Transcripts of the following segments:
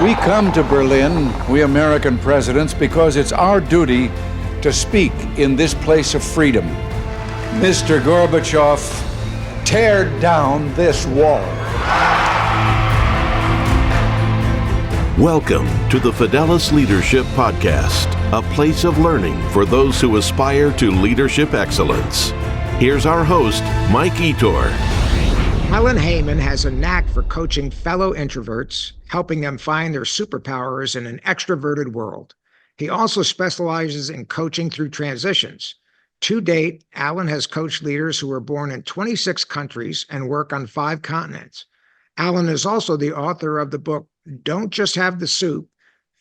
We come to Berlin, we American presidents, because it's our duty to speak in this place of freedom. Mr. Gorbachev, tear down this wall. Welcome to the Fidelis Leadership Podcast, a place of learning for those who aspire to leadership excellence. Here's our host, Mike Etor. Alan Heymann has a knack for coaching fellow introverts, helping them find their superpowers in an extroverted world. He also specializes in coaching through transitions. To date, Alan has coached leaders who were born in 26 countries and work on 5 continents. Alan is also the author of the book, Don't Just Have the Soup,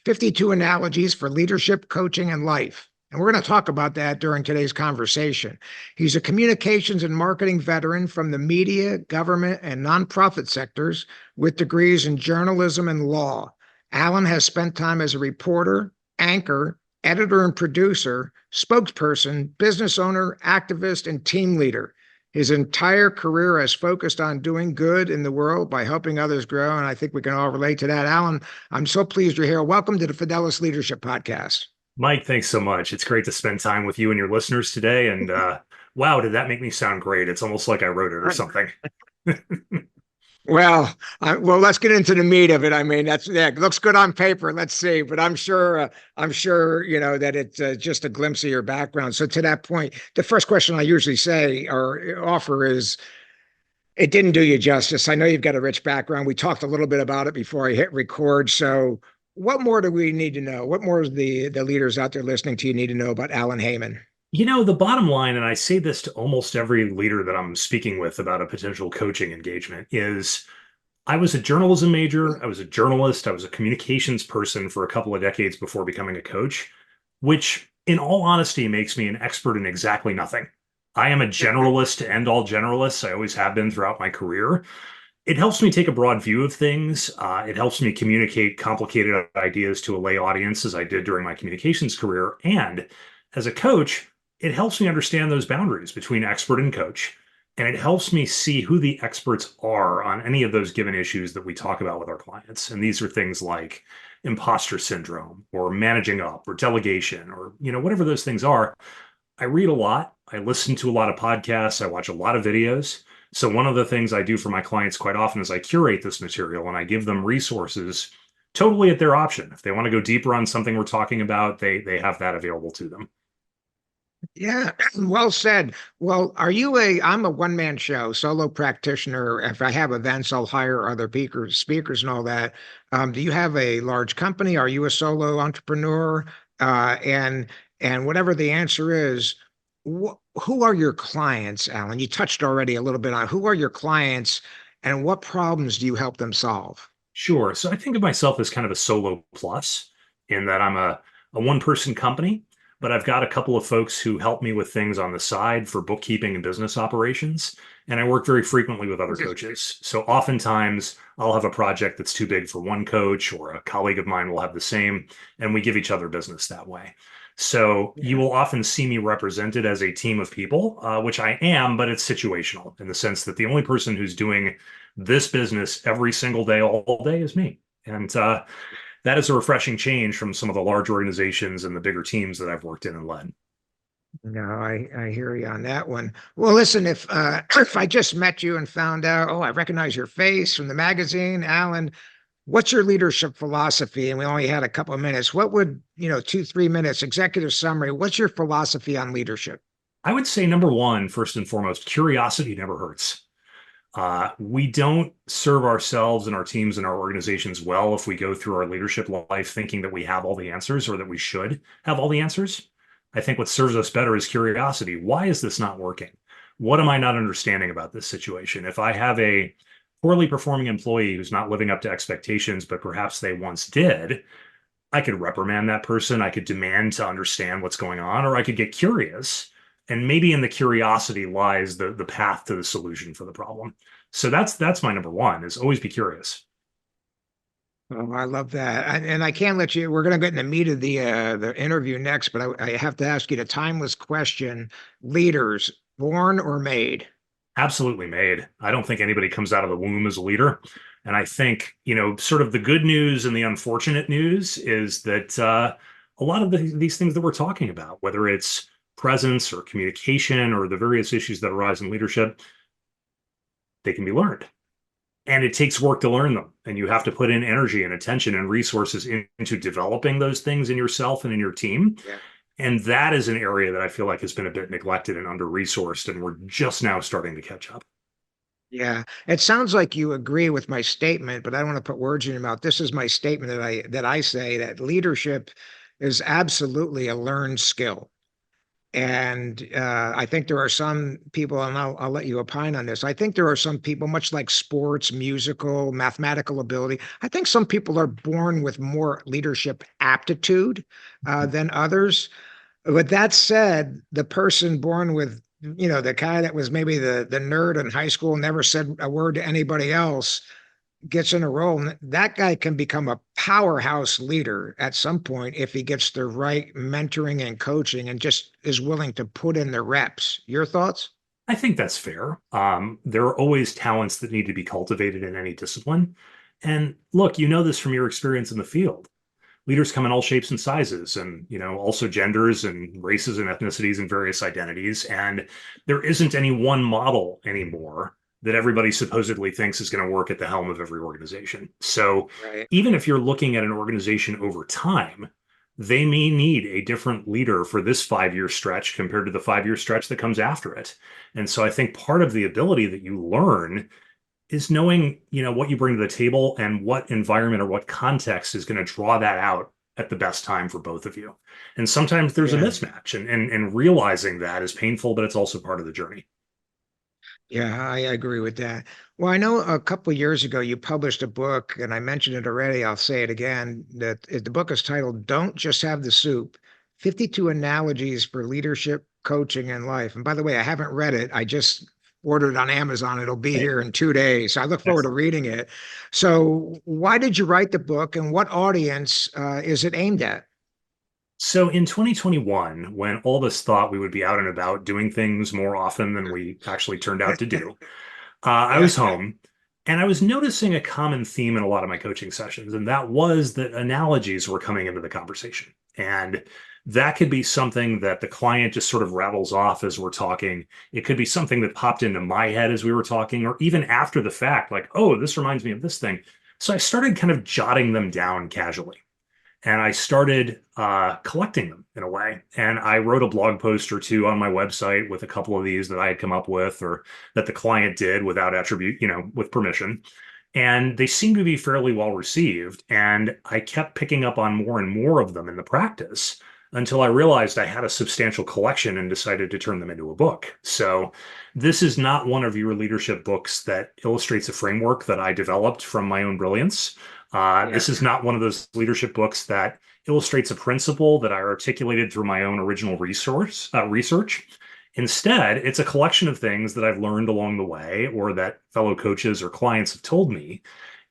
52 Analogies for Leadership, Coaching, and Life. And we're going to talk about that during today's conversation. He's a communications and marketing veteran from the media, government, and nonprofit sectors with degrees in journalism and law. Alan has spent time as a reporter, anchor, editor and producer, spokesperson, business owner, activist, and team leader. His entire career has focused on doing good in the world by helping others grow, and I think we can all relate to that. Alan, I'm so pleased you're here. Welcome to the Fidelis Leadership Podcast. Mike, thanks so much. It's great to spend time with you and your listeners today. And wow, did that make me sound great? It's almost like I wrote it or something. Well, let's get into the meat of it. I mean, it looks good on paper. Let's see, but I'm sure you know that it's just a glimpse of your background. So to that point, the first question I usually say or offer is, it didn't do you justice. I know you've got a rich background. We talked a little bit about it before I hit record. So what more do we need to know? What more is the leaders out there listening to you need to know about Alan Heymann? You know, the bottom line, and I say this to almost every leader that I'm speaking with about a potential coaching engagement, is I was a journalism major. I was a journalist. I was a communications person for a couple of decades before becoming a coach, which in all honesty makes me an expert in exactly nothing. I am a generalist to end all generalists. I always have been throughout my career. It helps me take a broad view of things. It helps me communicate complicated ideas to a lay audience, as I did during my communications career. And as a coach, it helps me understand those boundaries between expert and coach. And it helps me see who the experts are on any of those given issues that we talk about with our clients. And these are things like imposter syndrome or managing up or delegation or, whatever those things are. I read a lot. I listen to a lot of podcasts. I watch a lot of videos. So one of the things I do for my clients quite often is I curate this material and I give them resources totally at their option. If they want to go deeper on something we're talking about, they have that available to them. Yeah, well said. Well, I'm a one-man show, solo practitioner. If I have events, I'll hire other speakers and all that. Do you have a large company? Are you a solo entrepreneur? And whatever the answer is, who are your clients, Alan? You touched already a little bit on who are your clients and what problems do you help them solve? Sure. So I think of myself as kind of a solo plus in that I'm a one-person company, but I've got a couple of folks who help me with things on the side for bookkeeping and business operations. And I work very frequently with other coaches. So oftentimes I'll have a project that's too big for one coach or a colleague of mine will have the same, and we give each other business that way. So you will often see me represented as a team of people, which I am, but it's situational in the sense that the only person who's doing this business every single day, all day is me. And that is a refreshing change from some of the large organizations and the bigger teams that I've worked in and led. No, I hear you on that one. Well, listen, if I just met you and found out, I recognize your face from the magazine, Alan, what's your leadership philosophy? And we only had a couple of minutes. What would, 2-3 minutes, executive summary, what's your philosophy on leadership? I would say number one, first and foremost, curiosity never hurts. We don't serve ourselves and our teams and our organizations well if we go through our leadership life thinking that we have all the answers or that we should have all the answers. I think what serves us better is curiosity. Why is this not working? What am I not understanding about this situation? If I have a poorly performing employee who's not living up to expectations, but perhaps they once did, I could reprimand that person. I could demand to understand what's going on, or I could get curious. And maybe in the curiosity lies the path to the solution for the problem. So that's my number one, is always be curious. Oh, I love that. And I can't let you, we're going to get in the meat of the interview next, but I have to ask you the timeless question: leaders, born or made? Absolutely made. I don't think anybody comes out of the womb as a leader. And I think, sort of the good news and the unfortunate news is that a lot of these things that we're talking about, whether it's presence or communication or the various issues that arise in leadership, they can be learned. And it takes work to learn them. And you have to put in energy and attention and resources into developing those things in yourself and in your team. Yeah. And that is an area that I feel like has been a bit neglected and under-resourced, and we're just now starting to catch up. Yeah, it sounds like you agree with my statement, but I don't want to put words in your mouth. This is my statement that I say that leadership is absolutely a learned skill. And I think there are some people, and I'll let you opine on this. I think there are some people, much like sports, musical, mathematical ability. I think some people are born with more leadership aptitude than others. With that said, the person born with, the guy that was maybe the nerd in high school, never said a word to anybody else, gets in a role, and that guy can become a powerhouse leader at some point if he gets the right mentoring and coaching and just is willing to put in the reps. Your thoughts? I think that's fair. There are always talents that need to be cultivated in any discipline. And look, this from your experience in the field. Leaders come in all shapes and sizes, and also genders and races and ethnicities and various identities. And there isn't any one model anymore that everybody supposedly thinks is going to work at the helm of every organization. So Right. even if you're looking at an organization over time, they may need a different leader for this 5-year stretch compared to the 5-year stretch that comes after it. And so I think part of the ability that you learn is knowing, what you bring to the table and what environment or what context is going to draw that out at the best time for both of you. And sometimes there's a Yeah. mismatch, and realizing that is painful, but it's also part of the journey. Yeah, I agree with that. Well, I know a couple of years ago you published a book, and I mentioned it already. I'll say it again. The book is titled "Don't Just Have the Soup: 52 Analogies for Leadership, Coaching, and Life." And by the way, I haven't read it. I just ordered it on Amazon. It'll be here in 2 days. So I look forward to Excellent. reading it. So, why did you write the book, and what audience is it aimed at? So in 2021, when all of us thought we would be out and about doing things more often than we actually turned out to do, I Yeah. was home and I was noticing a common theme in a lot of my coaching sessions, and that was that analogies were coming into the conversation. And that could be something that the client just sort of rattles off as we're talking. It could be something that popped into my head as we were talking, or even after the fact, like, oh, this reminds me of this thing. So I started kind of jotting them down casually. And I started collecting them in a way. And I wrote a blog post or two on my website with a couple of these that I had come up with, or that the client did without attribute, with permission. And they seemed to be fairly well received. And I kept picking up on more and more of them in the practice until I realized I had a substantial collection and decided to turn them into a book. So this is not one of your leadership books that illustrates a framework that I developed from my own brilliance. Yeah. This is not one of those leadership books that illustrates a principle that I articulated through my own original research. Instead, it's a collection of things that I've learned along the way, or that fellow coaches or clients have told me,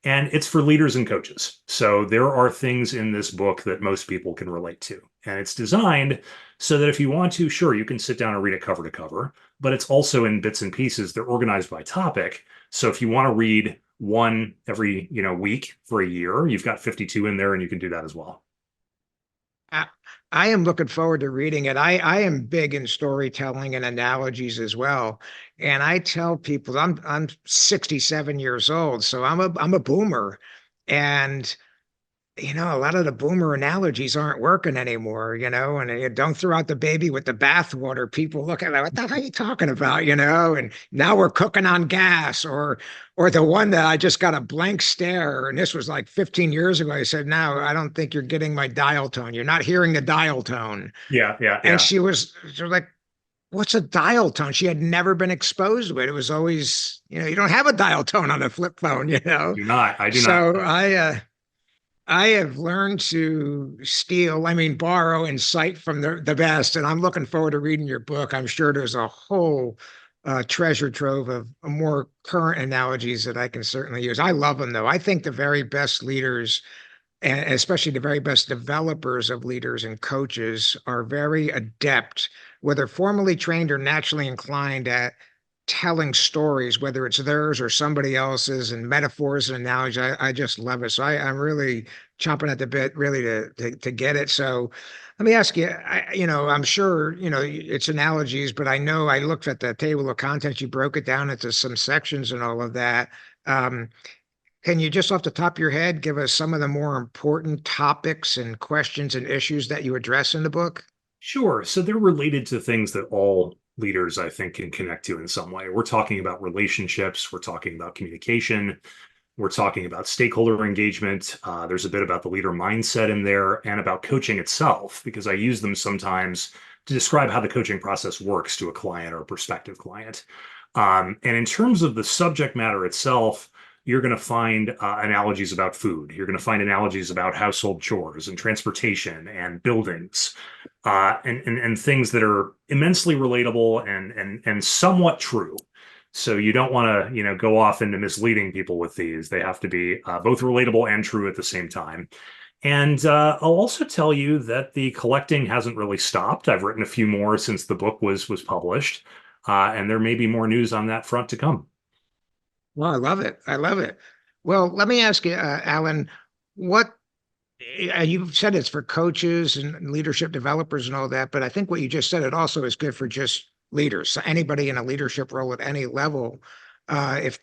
and it's for leaders and coaches. So there are things in this book that most people can relate to, and it's designed so that if you want to, sure, you can sit down and read it cover to cover, but it's also in bits and pieces. They're organized by topic. So if you want to read one every week for a year, you've got 52 in there, and you can do that as well. I, I am looking forward to reading it. I am big in storytelling and analogies as well. And I tell people I'm 67 years old, so I'm a boomer. And a lot of the boomer analogies aren't working anymore, and don't throw out the baby with the bathwater. People look at that, what the hell are you talking about, and now we're cooking on gas, or the one that I just got a blank stare, and this was like 15 years ago. I said, no, I don't think you're getting my dial tone. You're not hearing the dial tone. Yeah, yeah, And yeah. she was like, what's a dial tone? She had never been exposed to it. It was always, you don't have a dial tone on a flip phone, Do not. I do not. So I have learned to borrow and cite from the best, and I'm looking forward to reading your book. I'm sure there's a whole treasure trove of more current analogies that I can certainly use. I love them, though. I think the very best leaders, and especially the very best developers of leaders and coaches, are very adept, whether formally trained or naturally inclined, at telling stories, whether it's theirs or somebody else's, and metaphors and analogies. I just love it. So I'm really chomping at the bit, really, to get it. So let me ask you, I'm sure, it's analogies, but I know I looked at the table of contents. You broke it down into some sections and all of that. Um, can you just off the top of your head give us some of the more important topics and questions and issues that you address in the book? Sure. So they're related to things that all leaders, I think, can connect to in some way. We're talking about relationships, we're talking about communication, we're talking about stakeholder engagement. There's a bit about the leader mindset in there and about coaching itself, because I use them sometimes to describe how the coaching process works to a client or a prospective client. And in terms of the subject matter itself, you're going to find analogies about food. You're going to find analogies about household chores and transportation and buildings, and things that are immensely relatable and somewhat true. So you don't want to, go off into misleading people with these. They have to be both relatable and true at the same time. And I'll also tell you that the collecting hasn't really stopped. I've written a few more since the book was published, and there may be more news on that front to come. Well, I love it. I love it. Well, let me ask you, Alan, what you've said it's for coaches and leadership developers and all that, but I think what you just said, it also is good for just leaders. So anybody in a leadership role at any level. If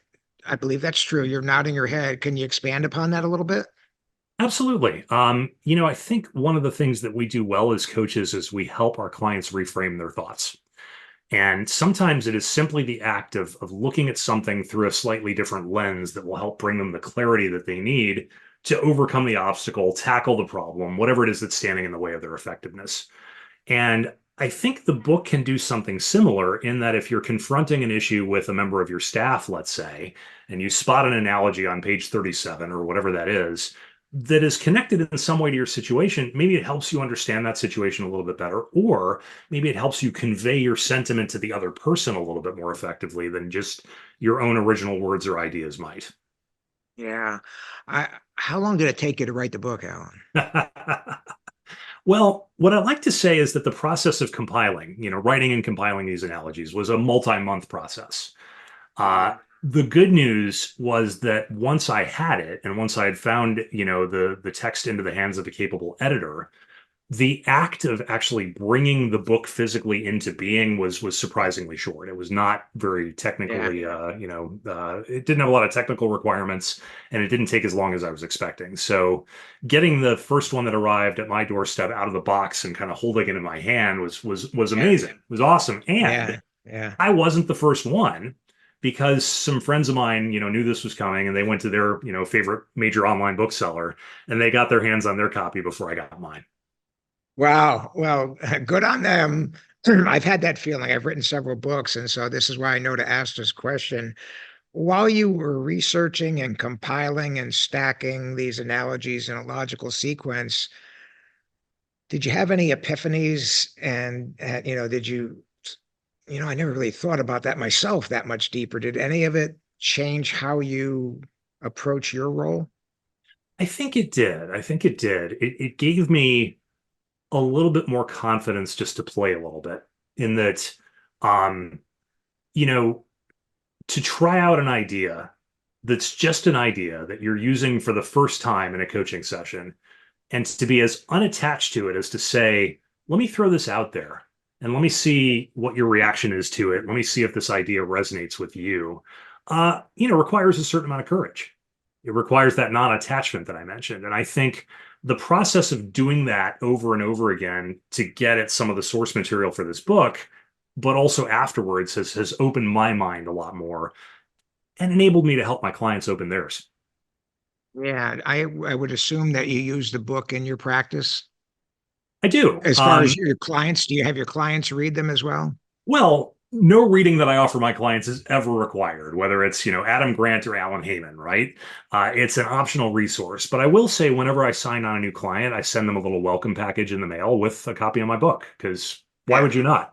I believe that's true, you're nodding your head. Can you expand upon that a little bit? Absolutely. I think one of the things that we do well as coaches is we help our clients reframe their thoughts. And sometimes it is simply the act of looking at something through a slightly different lens that will help bring them the clarity that they need to overcome the obstacle, tackle the problem, whatever it is that's standing in the way of their effectiveness. And I think the book can do something similar in that if you're confronting an issue with a member of your staff, let's say, and you spot an analogy on page 37 or whatever that is connected in some way to your situation, maybe it helps you understand that situation a little bit better, or maybe it helps you convey your sentiment to the other person a little bit more effectively than just your own original words or ideas might. Yeah. How long did it take you to write the book, Alan? Well, what I like to say is that the process of compiling, writing and compiling these analogies was a multi-month process. The good news was that once I had it, and once I had found, the text into the hands of a capable editor, the act of actually bringing the book physically into being was surprisingly short. It was not very technically, it didn't have a lot of technical requirements, and it didn't take as long as I was expecting. So getting the first one that arrived at my doorstep out of the box and kind of holding it in my hand was amazing. It was awesome. And I wasn't the first one, because some friends of mine, knew this was coming, and they went to their, favorite major online bookseller, and they got their hands on their copy before I got mine. Wow. Well, good on them. I've had that feeling. I've written several books, and so this is why I know to ask this question. While you were researching and compiling and stacking these analogies in a logical sequence, did you have any epiphanies? And, did you, I never really thought about that myself that much deeper. Did any of it change how you approach your role? I think it did. It gave me a little bit more confidence just to play a little bit, in that, to try out an idea that's just an idea that you're using for the first time in a coaching session, and to be as unattached to it as to say, let me throw this out there and let me see what your reaction is to it. Let me see if this idea resonates with you, requires a certain amount of courage. It requires that non-attachment that I mentioned. And I think the process of doing that over and over again to get at some of the source material for this book, but also afterwards, has opened my mind a lot more and enabled me to help my clients open theirs. Yeah, I would assume that you use the book in your practice. I do. As far as your clients, do you have your clients read them as well? Well, no reading that I offer my clients is ever required, whether it's, Adam Grant or Alan Heymann, right? It's an optional resource. But I will say, whenever I sign on a new client, I send them a little welcome package in the mail with a copy of my book, because why would you not?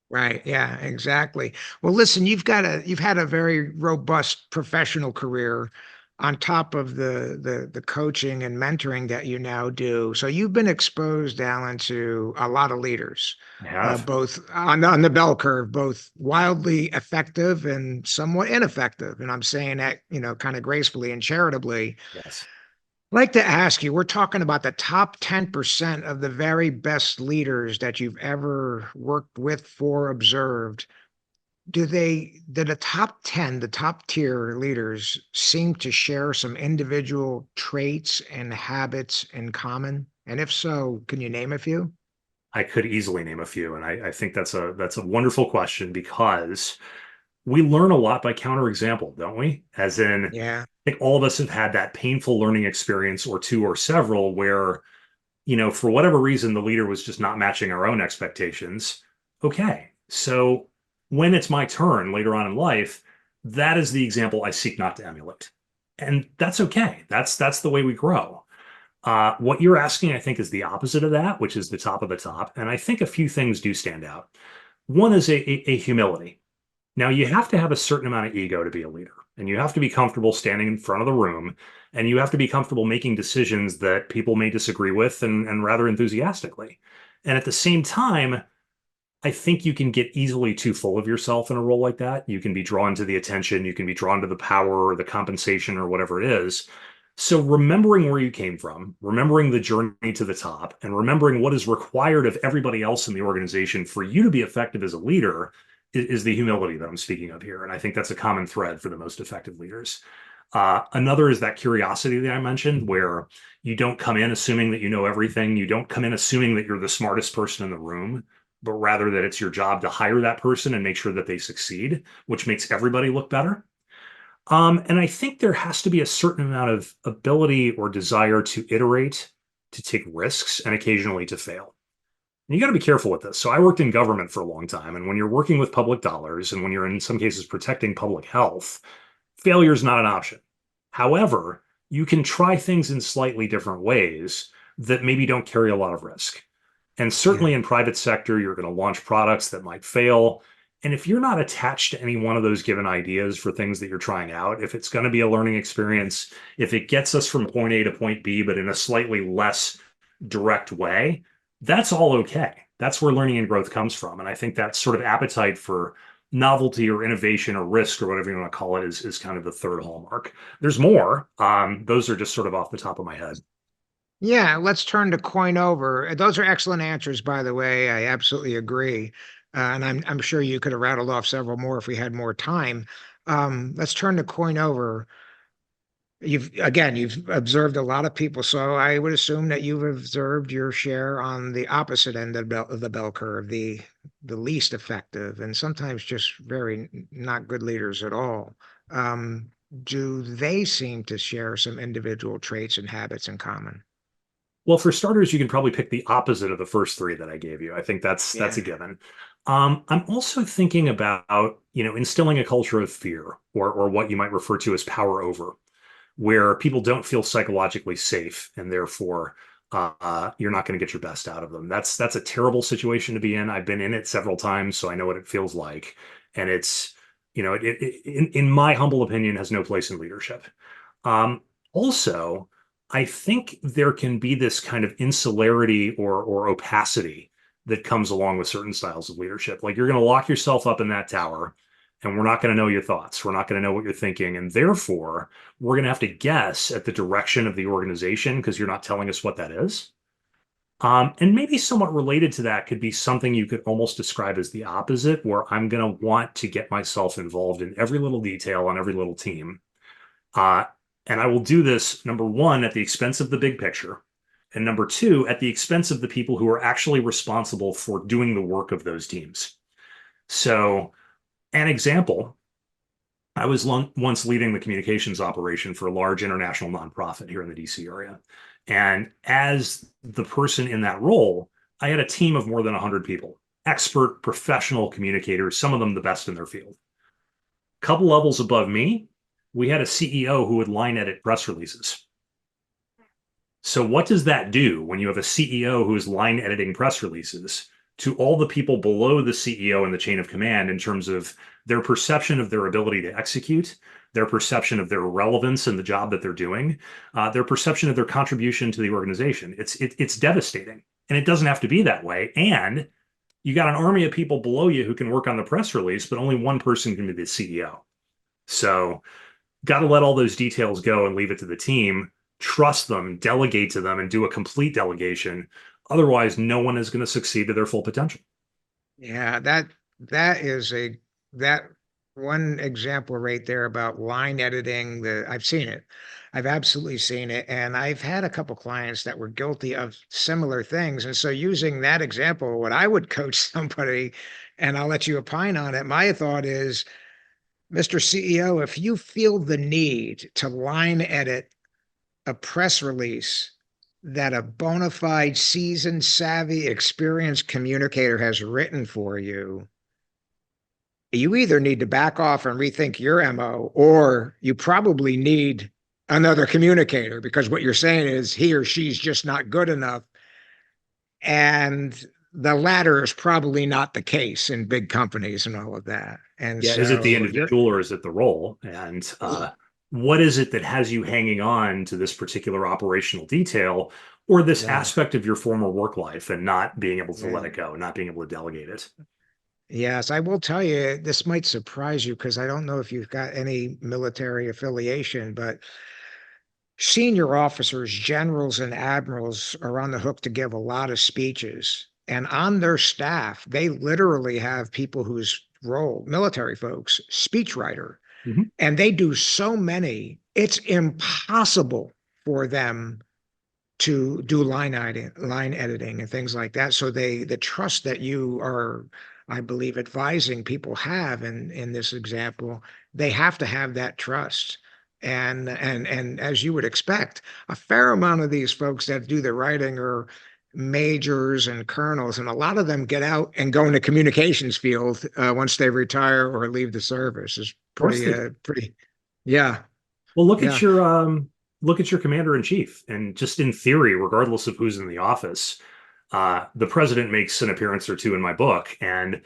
Right. Yeah, exactly. Well, listen, you've had a very robust professional career. on top of the coaching and mentoring that you now do. So you've been exposed, Alan, to a lot of leaders, I have. both on the bell curve, both wildly effective and somewhat ineffective. And I'm saying that, kind of gracefully and charitably. Yes. I'd like to ask you, we're talking about the top 10% of the very best leaders that you've ever worked with, for, observed. Do the top 10, the top tier leaders seem to share some individual traits and habits in common? And if so, can you name a few? I could easily name a few, and I think that's a wonderful question because we learn a lot by counterexample, don't we? As in, Yeah. I think all of us have had that painful learning experience or two or several where, for whatever reason, the leader was just not matching our own expectations. Okay. So when it's my turn later on in life, that is the example I seek not to emulate. And that's okay. That's the way we grow. What you're asking, I think, is the opposite of that, which is the top of the top. And I think a few things do stand out. One is a humility. Now, you have to have a certain amount of ego to be a leader, and you have to be comfortable standing in front of the room, and you have to be comfortable making decisions that people may disagree with and rather enthusiastically. And at the same time, I think you can get easily too full of yourself in a role like that. You can be drawn to the attention, you can be drawn to the power or the compensation or whatever it is. So remembering where you came from, remembering the journey to the top, and remembering what is required of everybody else in the organization for you to be effective as a leader is the humility that I'm speaking of here. And I think that's a common thread for the most effective leaders. Another is that curiosity that I mentioned, where you don't come in assuming that you know everything. You don't come in assuming that you're the smartest person in the room, but rather that it's your job to hire that person and make sure that they succeed, which makes everybody look better. And I think there has to be a certain amount of ability or desire to iterate, to take risks, and occasionally to fail. And you got to be careful with this. So I worked in government for a long time, and when you're working with public dollars, and when you're in some cases protecting public health, failure is not an option. However, you can try things in slightly different ways that maybe don't carry a lot of risk. And Yeah. certainly in private sector, you're going to launch products that might fail. And if you're not attached to any one of those given ideas for things that you're trying out, if it's going to be a learning experience, if it gets us from point A to point B, but in a slightly less direct way, that's all okay. That's where learning and growth comes from. And I think that sort of appetite for novelty or innovation or risk or whatever you want to call it is kind of the third hallmark. There's more. Those are just sort of off the top of my head. Yeah, let's turn to coin over. Those are excellent answers, by the way. I absolutely agree. And I'm sure you could have rattled off several more if we had more time. Let's turn to coin over. You've observed a lot of people, so I would assume that you've observed your share on the opposite end of the bell curve, the least effective, and sometimes just very not good leaders at all. Do they seem to share some individual traits and habits in common? Well, for starters, you can probably pick the opposite of the first three that I gave you. I think that's Yeah. a given. I'm also thinking about, instilling a culture of fear or what you might refer to as power over, where people don't feel psychologically safe and therefore you're not going to get your best out of them. That's a terrible situation to be in. I've been in it several times, so I know what it feels like. And it's, in my humble opinion, has no place in leadership. Also, I think there can be this kind of insularity or opacity that comes along with certain styles of leadership. Like you're going to lock yourself up in that tower and we're not going to know your thoughts. We're not going to know what you're thinking. And therefore, we're going to have to guess at the direction of the organization because you're not telling us what that is. And maybe somewhat related to that could be something you could almost describe as the opposite, where I'm going to want to get myself involved in every little detail on every little team. And I will do this, number one, at the expense of the big picture. And number two, at the expense of the people who are actually responsible for doing the work of those teams. So, an example, I was once leading the communications operation for a large international nonprofit here in the DC area. And as the person in that role, I had a team of more than 100 people, expert, professional communicators, some of them the best in their field. A couple levels above me, we had a CEO who would line edit press releases. So what does that do when you have a CEO who is line editing press releases? to all the people below the CEO in the chain of command in terms of their perception of their ability to execute, their perception of their relevance in the job that they're doing, their perception of their contribution to the organization. It's devastating, and it doesn't have to be that way. And you got an army of people below you who can work on the press release, but only one person can be the CEO. So, got to let all those details go and leave it to the team. Trust them, delegate to them, and do a complete delegation. Otherwise, no one is going to succeed to their full potential. Yeah, that is that one example right there about line editing. I've seen it. I've absolutely seen it. And I've had a couple clients that were guilty of similar things. And so using that example, what I would coach somebody, and I'll let you opine on it. My thought is, Mr. CEO, if you feel the need to line edit a press release that a bona fide, seasoned, savvy, experienced communicator has written for you, you either need to back off and rethink your MO, or you probably need another communicator, because what you're saying is he or she's just not good enough. And the latter is probably not the case in big companies and all of that. And yeah, so is it the individual or is it the role? And what is it that has you hanging on to this particular operational detail or this aspect of your former work life and not being able to let it go, not being able to delegate it? Yes, I will tell you, this might surprise you because I don't know if you've got any military affiliation, but senior officers, generals, and admirals are on the hook to give a lot of speeches. And on their staff, they literally have people whose role, military folks, speechwriter, and they do so many, it's impossible for them to do line editing and things like that. So the trust that you are, I believe, advising people have in this example, they have to have that trust. And as you would expect, a fair amount of these folks that do the writing are majors and colonels, and a lot of them get out and go in the communications field once they retire or leave the service. Is pretty, yeah. Well, look at your commander in chief, and just in theory, regardless of who's in the office, the president makes an appearance or two in my book, and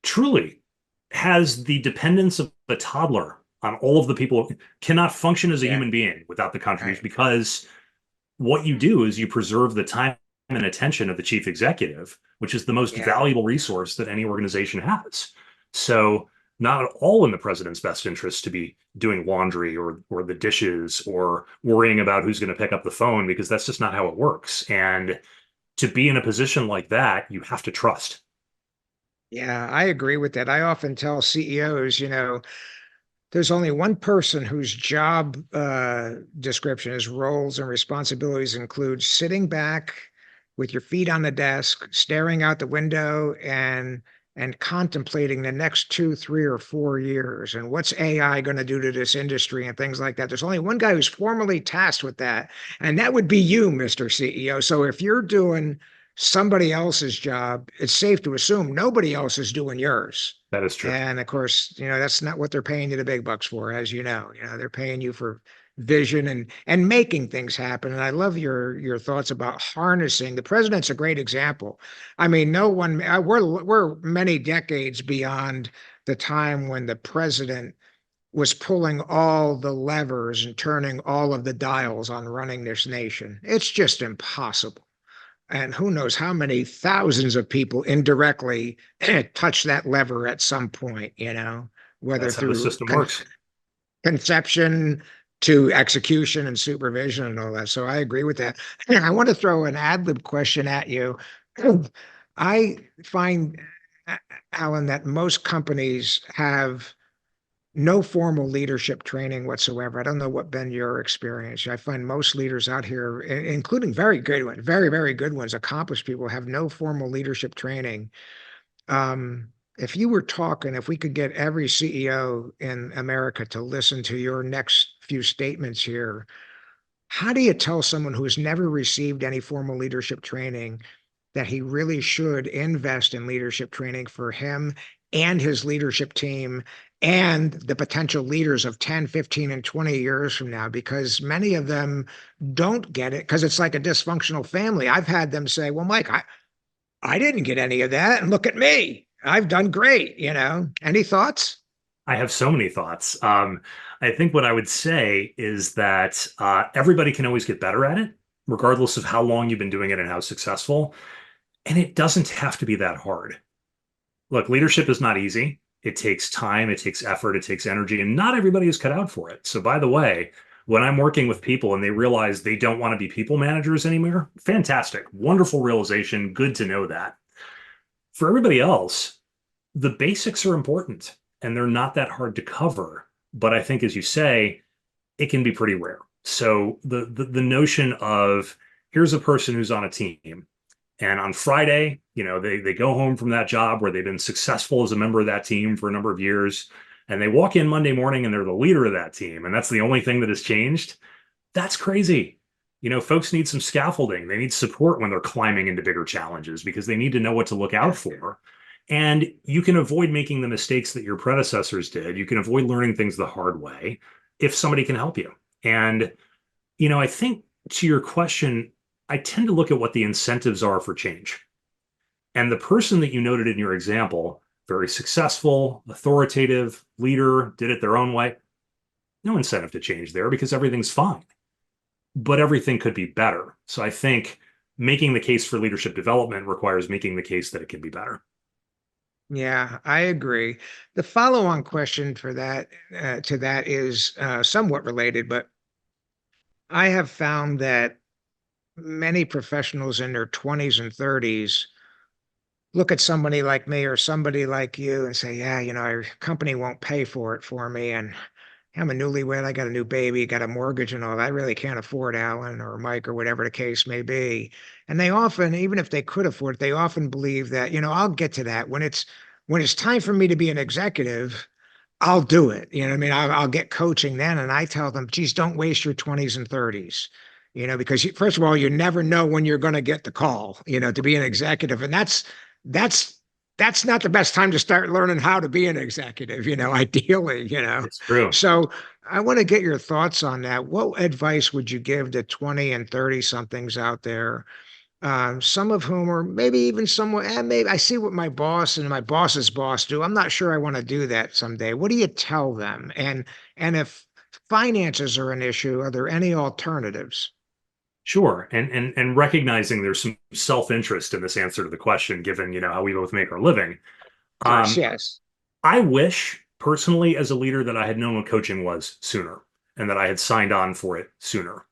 truly has the dependence of a toddler on all of the people, cannot function as a human being without the contribution, because what you do is you preserve the time and attention of the chief executive, which is the most valuable resource that any organization has. So not at all in the president's best interest to be doing laundry or the dishes or worrying about who's going to pick up the phone, because that's just not how it works. And to be in a position like that, you have to trust. Yeah, I agree with that. I often tell CEOs, there's only one person whose job description, his roles and responsibilities include sitting back with your feet on the desk, staring out the window and contemplating the next 2, 3, or 4 years and what's AI going to do to this industry and things like that. There's only one guy who's formally tasked with that, and that would be you, Mr. CEO. So if you're doing somebody else's job, it's safe to assume nobody else is doing yours. That is true. And of course, that's not what they're paying you the big bucks for, as you know. They're paying you for vision and making things happen. And I love your thoughts about harnessing. The president's a great example. I mean, no one, we're many decades beyond the time when the president was pulling all the levers and turning all of the dials on running this nation. It's just impossible. And who knows how many thousands of people indirectly touch that lever at some point, whether That's how through the system works. Conception to execution and supervision and all that. So I agree with that. I want to throw an ad lib question at you. I find, Alan, that most companies have no formal leadership training whatsoever. I don't know what been your experience. I find most leaders out here, including very good ones, very, very good ones, accomplished people, have no formal leadership training. If you were talking, if we could get every CEO in America to listen to your next few statements here, how do you tell someone who has never received any formal leadership training that he really should invest in leadership training for him and his leadership team and the potential leaders of 10, 15, and 20 years from now? Because many of them don't get it because it's like a dysfunctional family. I've had them say, well, Mike, I didn't get any of that. And look at me. I've done great. Any thoughts? I have so many thoughts. I think what I would say is that everybody can always get better at it, regardless of how long you've been doing it and how successful. And it doesn't have to be that hard. Look, leadership is not easy. It takes time, it takes effort, it takes energy, and not everybody is cut out for it. So, by the way, when I'm working with people and they realize they don't want to be people managers anymore, fantastic, wonderful realization. Good to know that. For everybody else, the basics are important and they're not that hard to cover. But I think, as you say, it can be pretty rare. So the notion of here's a person who's on a team, and on Friday, they go home from that job where they've been successful as a member of that team for a number of years, and they walk in Monday morning and they're the leader of that team, and that's the only thing that has changed. That's crazy. Folks need some scaffolding. They need support when they're climbing into bigger challenges because they need to know what to look out for. And you can avoid making the mistakes that your predecessors did. You can avoid learning things the hard way if somebody can help you. And, I think to your question, I tend to look at what the incentives are for change. And the person that you noted in your example, very successful, authoritative, leader, did it their own way. No incentive to change there because everything's fine. But everything could be better. So I think making the case for leadership development requires making the case that it can be better. Yeah, I agree. The follow-on question for that to that is somewhat related, but I have found that many professionals in their 20s and 30s look at somebody like me or somebody like you and say, yeah, our company won't pay for it for me. And I'm a newlywed. I got a new baby, got a mortgage and all. I really can't afford Alan or Mike or whatever the case may be. And they often, even if they could afford it, they often believe that, I'll get to that when it's time for me to be an executive. I'll do it. You know what I mean? I'll get coaching then. And I tell them, geez, don't waste your 20s and 30s, because first of all, you never know when you're going to get the call, to be an executive. And that's, that's not the best time to start learning how to be an executive, ideally, It's true. So I want to get your thoughts on that. What advice would you give to 20 and 30 somethings out there? Some of whom are maybe even somewhat, maybe I see what my boss and my boss's boss do. I'm not sure I want to do that someday. What do you tell them? And if finances are an issue, are there any alternatives? Sure. And recognizing there's some self-interest in this answer to the question, given, how we both make our living. Of course, yes. I wish personally as a leader that I had known what coaching was sooner and that I had signed on for it sooner.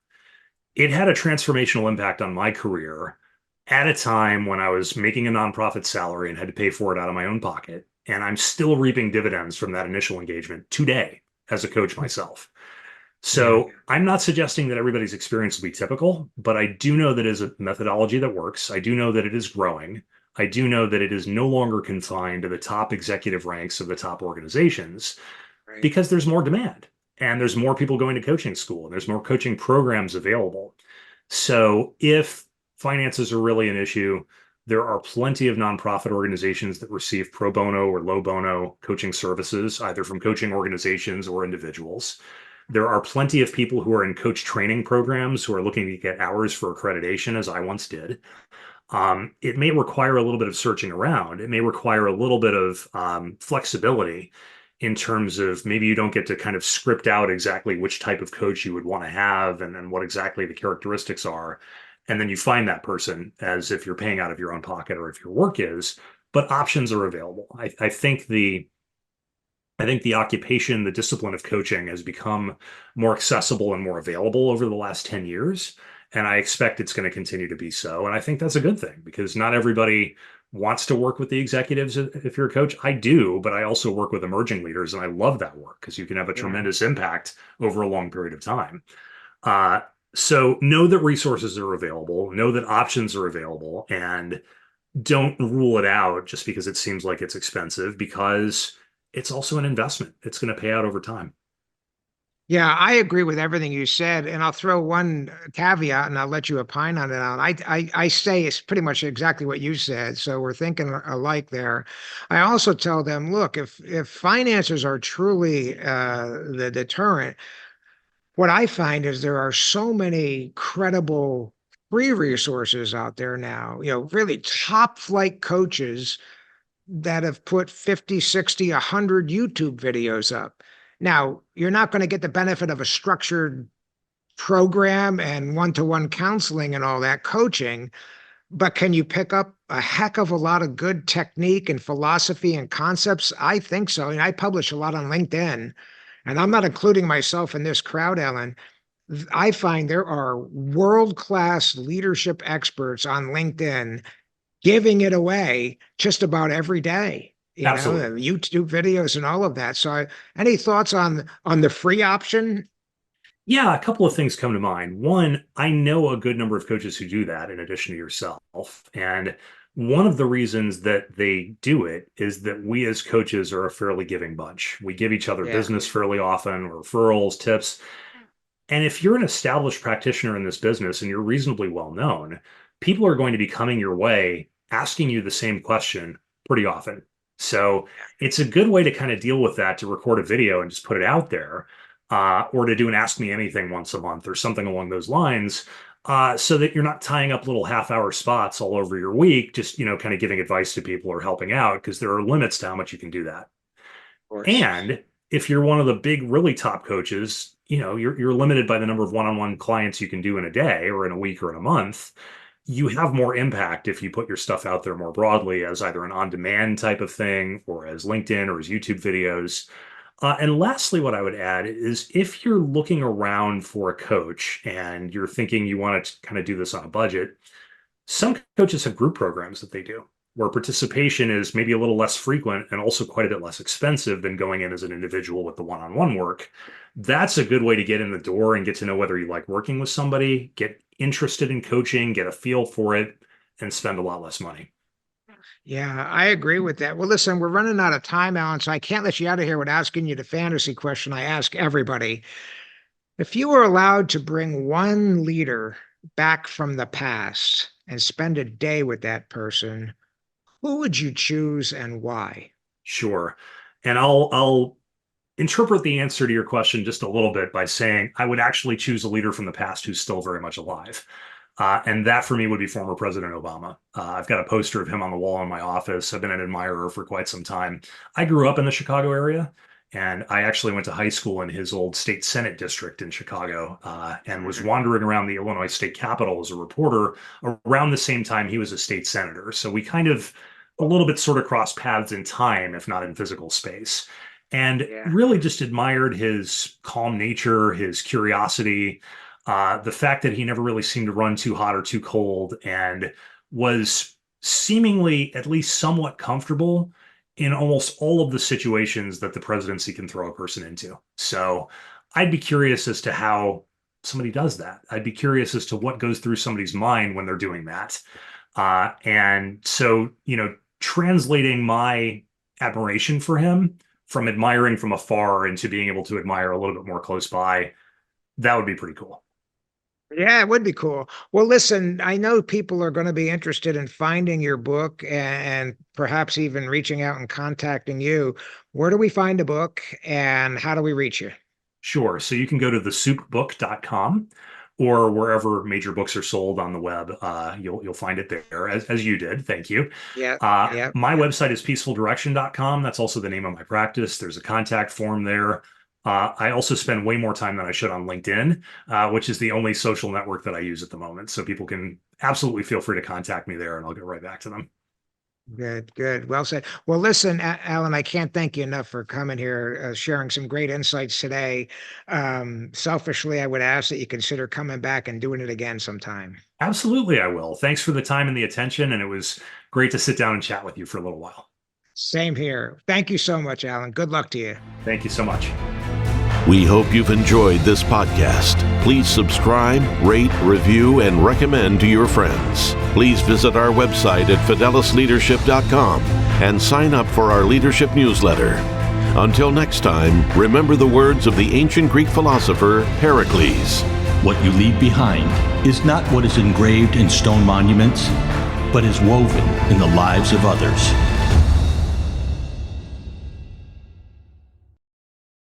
It had a transformational impact on my career at a time when I was making a nonprofit salary and had to pay for it out of my own pocket. And I'm still reaping dividends from that initial engagement today as a coach myself. So I'm not suggesting that everybody's experience will be typical, but I do know that it is a methodology that works. I do know that it is growing. I do know that it is no longer confined to the top executive ranks of the top organizations because there's more demand and there's more people going to coaching school and there's more coaching programs available. So if finances are really an issue, there are plenty of nonprofit organizations that receive pro bono or low bono coaching services, either from coaching organizations or individuals. There are plenty of people who are in coach training programs who are looking to get hours for accreditation, as I once did. It may require a little bit of searching around. It may require a little bit of flexibility in terms of maybe you don't get to kind of script out exactly which type of coach you would want to have and what exactly the characteristics are. And then you find that person as if you're paying out of your own pocket or if your work is, but options are available. I think the occupation, the discipline of coaching has become more accessible and more available over the last 10 years. And I expect it's going to continue to be so. And I think that's a good thing because not everybody wants to work with the executives if you're a coach. I do, but I also work with emerging leaders and I love that work because you can have a tremendous impact over a long period of time. So know that resources are available, know that options are available, and don't rule it out just because it seems like it's expensive because it's also an investment. It's going to pay out over time. Yeah, I agree with everything you said, and I'll throw one caveat, and I'll let you opine on it. I say it's pretty much exactly what you said, so we're thinking alike there. I also tell them, look, if finances are truly the deterrent, what I find is there are so many credible free resources out there now, really top flight coaches that have put 50, 60, 100 YouTube videos up. Now, you're not going to get the benefit of a structured program and one-to-one counseling and all that coaching, but can you pick up a heck of a lot of good technique and philosophy and concepts? I think so. And I publish a lot on LinkedIn, and I'm not including myself in this crowd, Ellen. I find there are world-class leadership experts on LinkedIn giving it away just about every day. Absolutely. YouTube videos and all of that. So any thoughts on the free option? Yeah, a couple of things come to mind. One, I know a good number of coaches who do that in addition to yourself. And one of the reasons that they do it is that we as coaches are a fairly giving bunch. We give each other business fairly often, referrals, tips. And if you're an established practitioner in this business and you're reasonably well known, people are going to be coming your way asking you the same question pretty often. So it's a good way to kind of deal with that, to record a video and just put it out there, or to do an Ask Me Anything once a month or something along those lines, so that you're not tying up little half-hour spots all over your week, just, kind of giving advice to people or helping out, because there are limits to how much you can do that. And if you're one of the big, really top coaches, you're limited by the number of one-on-one clients you can do in a day or in a week or in a month. You have more impact if you put your stuff out there more broadly as either an on-demand type of thing or as LinkedIn or as YouTube videos. And lastly, what I would add is if you're looking around for a coach and you're thinking you want to kind of do this on a budget, some coaches have group programs that they do where participation is maybe a little less frequent and also quite a bit less expensive than going in as an individual with the one-on-one work. That's a good way to get in the door and get to know whether you like working with somebody, get interested in coaching, get a feel for it, and spend a lot less money. Yeah, I agree with that. Well, listen, we're running out of time, Alan, so I can't let you out of here without asking you the fantasy question I ask everybody. If you were allowed to bring one leader back from the past and spend a day with that person, who would you choose and why? Sure. And I'll interpret the answer to your question just a little bit by saying I would actually choose a leader from the past who's still very much alive. And that for me would be former President Obama. I've got a poster of him on the wall in my office. I've been an admirer for quite some time. I grew up in the Chicago area, and I actually went to high school in his old state Senate district in Chicago, and was wandering around the Illinois state capitol as a reporter around the same time he was a state senator. So we kind of a little bit sort of crossed paths in time, if not in physical space. And really just admired his calm nature, his curiosity, the fact that he never really seemed to run too hot or too cold, and was seemingly at least somewhat comfortable in almost all of the situations that the presidency can throw a person into. So I'd be curious as to how somebody does that. I'd be curious as to what goes through somebody's mind when they're doing that. And so, translating my admiration for him from admiring from afar into being able to admire a little bit more close by, that would be pretty cool. Yeah, it would be cool. Well, listen, I know people are going to be interested in finding your book and perhaps even reaching out and contacting you. Where do we find the book and how do we reach you? Sure. So you can go to thesoupbook.com or wherever major books are sold on the web. You'll find it there, as you did. Thank you. My website is peacefuldirection.com. That's also the name of my practice. There's a contact form there. I also spend way more time than I should on LinkedIn, which is the only social network that I use at the moment. So people can absolutely feel free to contact me there and I'll get right back to them. Good. Well said. Well, listen, Alan, I can't thank you enough for coming here, sharing some great insights today. Selfishly, I would ask that you consider coming back and doing it again sometime. Absolutely, I will. Thanks for the time and the attention. And it was great to sit down and chat with you for a little while. Same here. Thank you so much, Alan. Good luck to you. Thank you so much. We hope you've enjoyed this podcast. Please subscribe, rate, review, and recommend to your friends. Please visit our website at fidelisleadership.com and sign up for our leadership newsletter. Until next time, remember the words of the ancient Greek philosopher Pericles. What you leave behind is not what is engraved in stone monuments, but is woven in the lives of others.